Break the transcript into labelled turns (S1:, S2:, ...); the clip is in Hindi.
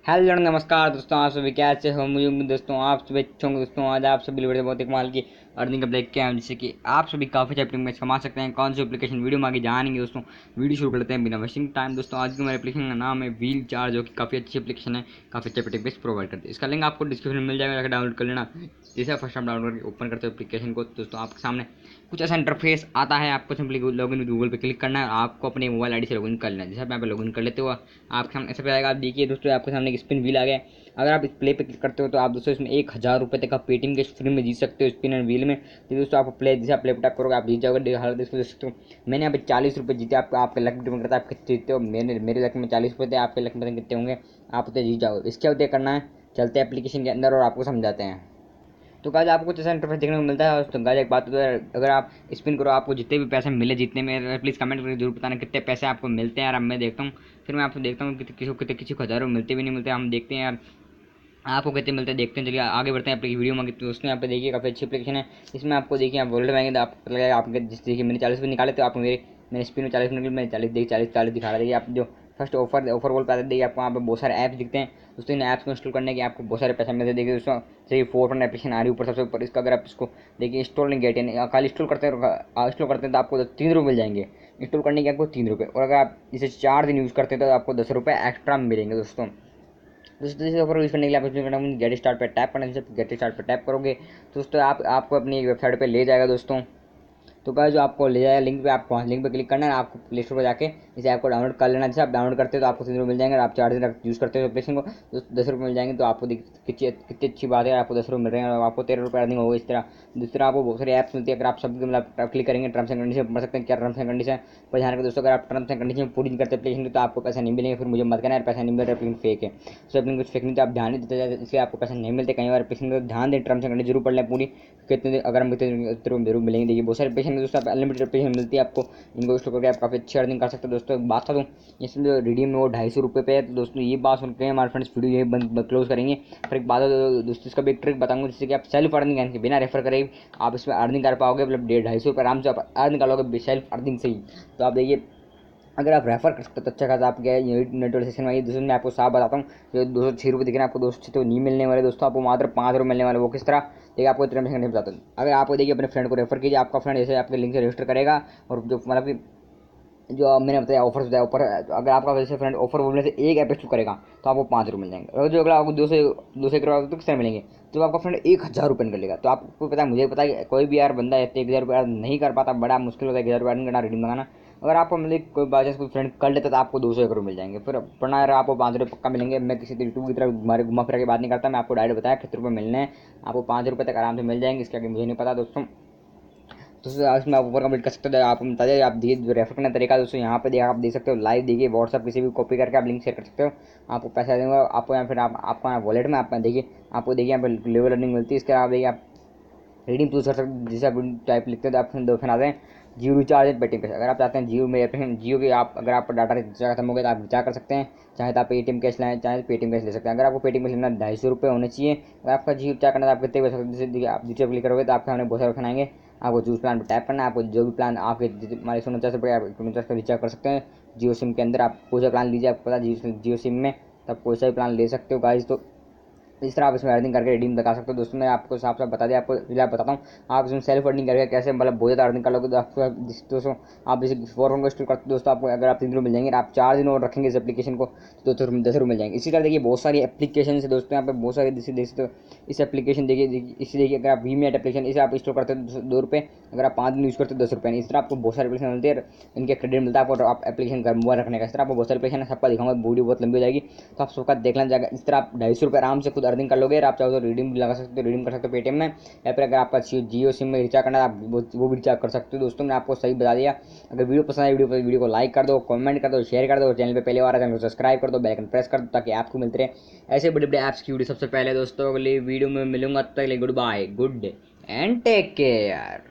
S1: हेलो नमस्कार दोस्तों, आप सभी कैसे हो। मुझे उम्मीद दोस्तों आप सभी अच्छे होंगे। दोस्तों आज आप सभी वीडियो बहुत ही कमाल की अर्निंग अपडेट किया है, जिससे कि आप सभी काफ़ी एप्लीकेशन में कमा सकते हैं। कौन सी एप्लीकेशन वीडियो में आगे जानेंगे दोस्तों। वीडियो शुरू कर लेते हैं बिना वेस्टिंग टाइम। दोस्तों आज की हमारे एप्लीकेशन का नाम है व्हील चार्ज, जो कि काफ़ी अच्छी एप्लीकेशन है, काफ़ी अच्छे एप्लीकेशन प्रोवाइड करती है। इसका लिंक आपको डिस्क्रिप्शन में मिल जाएगा, जाकर डाउनलोड कर लेना। जैसे फर्स्ट टाइम डाउनलोड करके ओपन करते हो एप्लीकेशन को, दोस्तों आपके सामने कुछ ऐसा इंटरफेस आता है। आपको सिंपली लॉगिन गूगल पे क्लिक करना है और आपको अपने मोबाइल आईडी से लॉगिन कर लेना है। जैसे आप यहाँ पे लॉगिन कर लेते हो, आपके सामने ऐसा आएगा। आप देखिए दोस्तों, आपके सामने एक स्पिन व्हील आ गया। अगर आप इस प्ले पे क्लिक करते हो तो आप दोस्तों इसमें 1000 रुपये तक आप पेटीएम के फ्री में जीत सकते हो स्पिन एंड व्हील में। तो दोस्तों आप प्ले जैसे आप प्ले पे टैप करोगे आप जीत जाओगे। हालत इसको देख सकते हो, मैंने यहाँ पे 40 रुपये जीते। आपके लक डिपेंड करता है आप कितने जीतते हो। मेरे लक में 40 रुपये थे, आपके लक में कितने होंगे, आप उतने जीत जाओगे। इसके होते करना है, चलते हैं एप्लीकेशन के अंदर और आपको समझाते हैं। तो गाइस आपको कुछ ऐसा इंटरफेस देखने को मिलता है। तो गाइस एक बात तो है, अगर आप स्पिन करो आपको जितने भी पैसे मिले, जितने में प्लीज़ कमेंट करके जरूर बताना कितने पैसे आपको मिलते हैं यार। अब मैं देखता हूँ, फिर मैं आपको देखता हूँ किसी को हज़ारों मिलते भी नहीं मिलते, हम देखते हैं यार आपको कितने मिलते हैं, देखते हैं। चलिए आगे बढ़ते हैं अपनी वीडियो में। तो उसमें आप देखिए काफ़ी अच्छी एप्लीकेशन है। इसमें आपको देखिए आप वॉलेट में आएंगे तो आपको लगेगा आपके जिस देखिए मैंने 40 रुपये निकाले तो आप मेरे स्पिन में 40 निकले, मैं 40 देखिए 40 दिखा रहा है। देखिए आप जो फर्स्ट ऑफर वॉल पे आते देखिए आपको वहाँ पे बहुत सारे ऐप्स दिखते हैं। दोस्तों इन ऐप्स को इंस्टॉल करने के आपको बहुत सारे पैसे मिलते हैं। देखिए दोस्तों जैसे 4 एप्लीकेशन आ रही है ऊपर सबसे ऊपर। इसका अगर आप इसको देखिए इंस्टॉल नहीं गेट खाली इंस्टॉल करते हैं तो आपको 3 रुपये मिल जाएंगे। इंस्टॉल करने के आपको 3 रुपये, और अगर आप इसे 4 दिन यूज़ करते हैं तो आपको 10 रुपये एक्स्ट्रा मिलेंगे दोस्तों। दोस्तों इसे ऑफर यूज़ करने के लिए आप इसमें करना गेट स्टार्ट पे टैप करना है। जब गेट स्टार्ट पे टैप करोगे तो दोस्तों आपको अपनी एक वेबसाइट पे ले जाएगा दोस्तों। तो गाइस जो आपको ले जाएगा लिंक पे, आपको लिंक पे क्लिक करना है। आपको प्ले स्टोर पर जाके इसे आपको डाउनलोड कर लेना। जैसे आप डाउनलोड करते हो तो आपको 3 रुपये मिल जाएंगे। और आप 4 दिन यूज़ करते हो एप्लीकेशन को तो 10 रुपये मिल जाएंगे। तो आपको कितनी अच्छी बात है, आपको 10 रुपये मिल रहे हैं और आपको 13 रुपये अर्निंग होगी इस तरह। दूसरा आपको बहुत सारी ऐप्स मिलती है। अगर आप सब मतलब क्लिक करेंगे टर्म्स एंड कंडीशन पढ़ सकते हैं क्या टर्म्स एंड कंडीशन पर ध्यान रखें दोस्तों। अगर आप टर्म्स एंड कंडीशन पूरी नहीं करते एप्लीकेशन तो आपको पैसा नहीं मिलेंगे। फिर मुझे मत कहना यार पैसा नहीं मिल रहा, एप्लीकेशन फेक है। सो एप्लीकेशन कुछ फेक नहीं, तो आप ध्यान नहीं देते इसलिए आपको पैसा नहीं मिलते। कई बार एप्लीकेशन को ध्यान दें, टर्म्स एंड कंडीशन जरूर पढ़ लें पूरी, कितने अगर हम कितने जरूर मिलेंगे। देखिए बहुत सारे एप्लीकेशन दोस्तों आप अनलिमिटेड एप्लीकेशन मिलती है आपको, इनको इंस्टॉल करके आप काफ़ी अच्छी अर्निंग कर सकते हो। दोस्तों एक बात था, इसमें जो रिडीम में वो 250 रुपये पे है। तो दोस्तों ये बात सुन के हमारे फ्रेंड्स वीडियो यही बंद क्लोज करेंगे। फिर एक बात है दोस्तों, इसका भी एक ट्रिक बताऊंगा जिससे कि आप सेल्फ अर्निंग यानी कि बिना रेफर करे आप इसमें अर्निंग कर पाओगे। मतलब 150-250 रुपये आराम से आप अर्न कर लोगे सेल्फ अर्निंग से ही। तो आप देखिए अगर आप रेफर कर सकते हो तो अच्छा खासा आप क्या नेटवर्क सेशन में आइए। दोस्तों मैं आपको साफ बताता हूँ, जो 206 रुपये दिख रहे हैं आपको दोस्तों तो नहीं मिलने वाले। दोस्तों आपको मात्र 5 रुपये मिलने वाले। वो किस तरह देखिए आपको इतने नहीं बताता हूँ। अगर आपको देखिए अपने फ्रेंड को रेफर कीजिए, आपका फ्रेंड जैसे आपके लिंक से रजिस्टर करेगा और जो मतलब कि जो मैंने बताया ऑफर बताया ऑफर, अगर आपका वैसे फ्रेंड ऑफर बोलने से एक ऐप इंस्टॉल करेगा तो आपको 5 रुपये मिल जाएंगे। और जो अगर आपको 200 करोड़ तो किस तरह मिलेंगे, तो आपका फ्रेंड 1000 रुपये निकल लेगा। तो आपको पता है, मुझे पता है कोई भी यार बंदा 1000 रुपये नहीं कर पाता, बड़ा मुश्किल होता है 1000 रुपये अर्न करना, रिडीम लगाना। अगर आपको मतलब कोई बात कोई फ्रेंड कर लेता तो आपको 200 करोड़ मिल जाएंगे। फिर पढ़ना यार आपको 5 रुपये पक्का मिलेंगे। मैं किसी यूट्यूब की तरह हमारे घुमा फिरा के बात नहीं करता, मैं आपको डायरेक्ट बताया कितने रुपये मिलने हैं। आपको 5 रुपये तक आराम से मिल जाएंगे, इसके आगे मुझे नहीं पता दोस्तों। तो उसमें आप ऊपर कंप्लीट कर सकते हो। आप बता दिए आप देखिए रेफर करने का तरीका दोस्तों यहाँ पे देखिए, आप देख सकते हो लाइव देखिए व्हाट्सअप किसी भी कॉपी करके आप लिंक शेयर कर सकते हो, आपको पैसा देंगे आपको। या फिर आपको यहाँ वॉलेट में आप देखिए आपको देखिए यहाँ पे लेवल अर्निंग मिलती है। इसके अलावा देखिए आप रीडिंग चूज कर सकते, जैसे आप टाइप लिखते हैं तो आप दो ऑप्शन आते हैं, जियो रिचार्ज एंड पेटीएम कैश। अगर आप चाहते हैं जियो में एप्लीकेशन जियो के आप अगर आपका डाटा रिचार्ज खत्म हो गया तो आप रिचार्ज कर सकते हैं। चाहे तो आप पेटीएम कैश लाएं, चाहे पेटीएम कैश ले सकते हैं। अगर आपको पेटीएम कैश लेना 250 रुपये होने चाहिए। अगर आपका जियो रिचार्ज करना है तो आप कितने पैसे जैसे देखिए आप जियो क्लिक करोगे तो आपके सामने बहुत सारे ऑप्शन आएंगे। आपको चूज प्लान पर टैप करना है। आपको जो भी प्लान आपके हमारे 149 रुपये आप 149 का रिचार्ज कर सकते हैं। जियो सिम के अंदर आप कोई सा प्लान लीजिए, आपको पता है जियो सिम में तब कोई सा भी प्लान ले सकते हो गाइस। तो इस तरह आप इसमें अर्निंग करके रिडीम लगा सकते हो। दोस्तों मैं आपको साफ साफ बता दिया, आपको फिलहाल बताता हूँ आप इसमें सेल्फ अर्निंग करके कैसे मतलब बहुत ज़्यादा अर्निंग कर लोगे। तो आपको दोस्तों आप इसे फॉरम को इंस्टॉल करते दोस्तों आपको अगर आप 3 दिन मिल जाएंगे, आप 4 दिन और रखेंगे इस एप्लीकेशन को तो 10 रुपये मिल जाएंगे। इसी तरह देखिए बहुत सारी एप्लीकेशन है दोस्तों, यहाँ पे बहुत सारी देख इस एप्लीकेशन देखिए इसी देखिए अगर आप वीमेट एप्लीकेशन इसे आप इंस्टॉल करते हो 2 रुपये, अगर आप 5 दिन यूज़ करते हो 10 रुपये। इस तरह आपको बहुत सारे एप्लीकेशन मिलते हैं, इनके क्रेडिट मिलता है आपको। आप एप्लीकेशन का मोबाइल रखने का इस तरह आपको बहुत सारे एप्लीकेशन सबका दिखाऊंगा, वीडियो बहुत लंबी हो जाएगी तो आप सबका देख लेना जाएगा। इस तरह आप 250 रुपये आराम से खुद अर्निंग कर लोगे। आप चाहो तो रिडीम लगा सकते हो, रिडीम कर सकते हो पेटीएम में, या फिर अगर आपका जियो सिम में रिचार्ज करना है आप वो भी रिचार्ज कर सकते हो। दोस्तों मैंने आपको सही बता दिया। अगर वीडियो पसंद आए वीडियो को लाइक कर दो, कमेंट कर दो, शेयर कर दो। चैनल पे पहले बार चैनल को सब्सक्राइब कर दो, बेल आइकन प्रेस कर दो ताकि आपको मिलते रहे ऐसे बड़े बड़े ऐप्स की वीडियो सबसे पहले। दोस्तों अगली वीडियो में मिलूंगा, तब तक good bye, good day and take care.